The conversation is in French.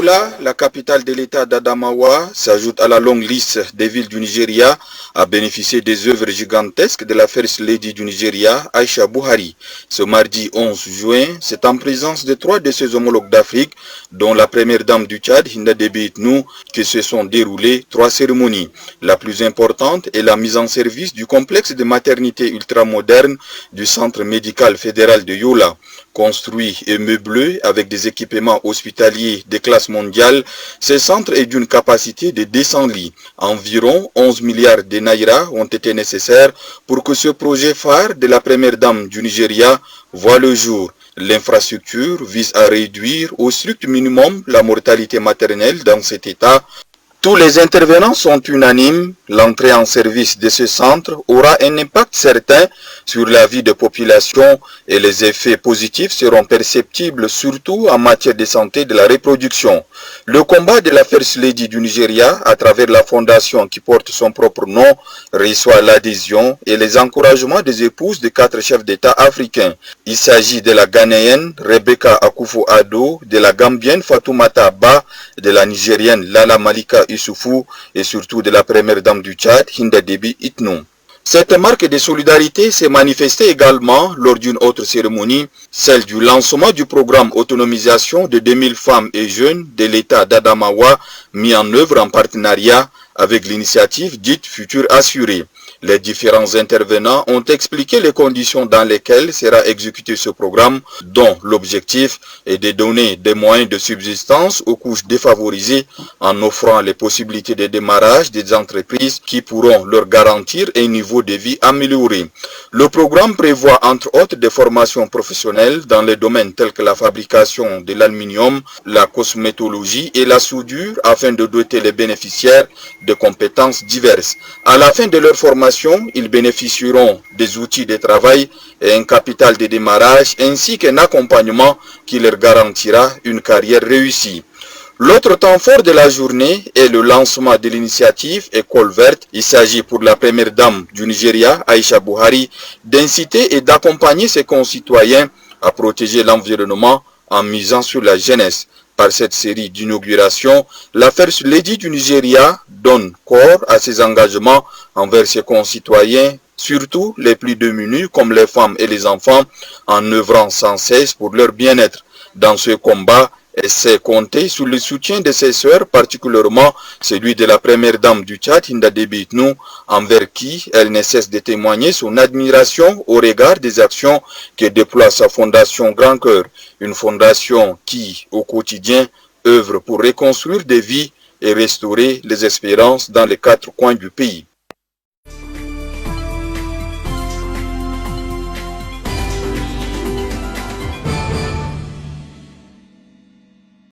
Yola, la capitale de l'État d'Adamawa, s'ajoute à la longue liste des villes du Nigeria à bénéficier des œuvres gigantesques de la First Lady du Nigeria, Aïcha Buhari. Ce mardi 11 juin, c'est en présence de 3 de ses homologues d'Afrique, dont la première dame du Tchad, Hinda Déby Itnou, que se sont déroulées 3 cérémonies. La plus importante est la mise en service du complexe de maternité ultramoderne du Centre médical fédéral de Yola. Construit et meublé avec des équipements hospitaliers de classe mondiale, ce centre est d'une capacité de 200 lits. Environ 11 milliards de naira ont été nécessaires pour que ce projet phare de la première dame du Nigeria voit le jour. L'infrastructure vise à réduire au strict minimum la mortalité maternelle dans cet état. Tous les intervenants sont unanimes, l'entrée en service de ce centre aura un impact certain sur la vie de population et les effets positifs seront perceptibles surtout en matière de santé de la reproduction. Le combat de la First Lady du Nigeria à travers la fondation qui porte son propre nom reçoit l'adhésion et les encouragements des épouses de 4 chefs d'État africains. Il s'agit de la Ghanéenne Rebecca Akufo-Addo, de la Gambienne Fatoumata Ba, de la Nigérienne Lala Malika Issoufou et surtout de la première dame du Tchad, Hinda Déby Itnou. Cette marque de solidarité s'est manifestée également lors d'une autre cérémonie, celle du lancement du programme autonomisation de 2000 femmes et jeunes de l'État d'Adamawa, mis en œuvre en partenariat avec l'initiative dite Futur Assuré. Les différents intervenants ont expliqué les conditions dans lesquelles sera exécuté ce programme, dont l'objectif est de donner des moyens de subsistance aux couches défavorisées en offrant les possibilités de démarrage des entreprises qui pourront leur garantir un niveau de vie amélioré. Le programme prévoit entre autres des formations professionnelles dans les domaines tels que la fabrication de l'aluminium, la cosmétologie et la soudure afin de doter les bénéficiaires de compétences diverses. À la fin de leur formation, ils bénéficieront des outils de travail et un capital de démarrage ainsi qu'un accompagnement qui leur garantira une carrière réussie. L'autre temps fort de la journée est le lancement de l'initiative École verte. Il s'agit pour la première dame du Nigeria, Aïcha Buhari, d'inciter et d'accompagner ses concitoyens à protéger l'environnement en misant sur la jeunesse. Par cette série d'inaugurations, la First Lady du Nigeria donne corps à ses engagements envers ses concitoyens, surtout les plus démunis comme les femmes et les enfants, en œuvrant sans cesse pour leur bien-être. Dans ce combat, elle sait compter sur le soutien de ses sœurs, particulièrement celui de la première dame du Tchad, Hinda Déby Itnou, envers qui elle ne cesse de témoigner son admiration au regard des actions que déploie sa fondation Grand Cœur, une fondation qui, au quotidien, œuvre pour reconstruire des vies et restaurer les espérances dans les 4 coins du pays.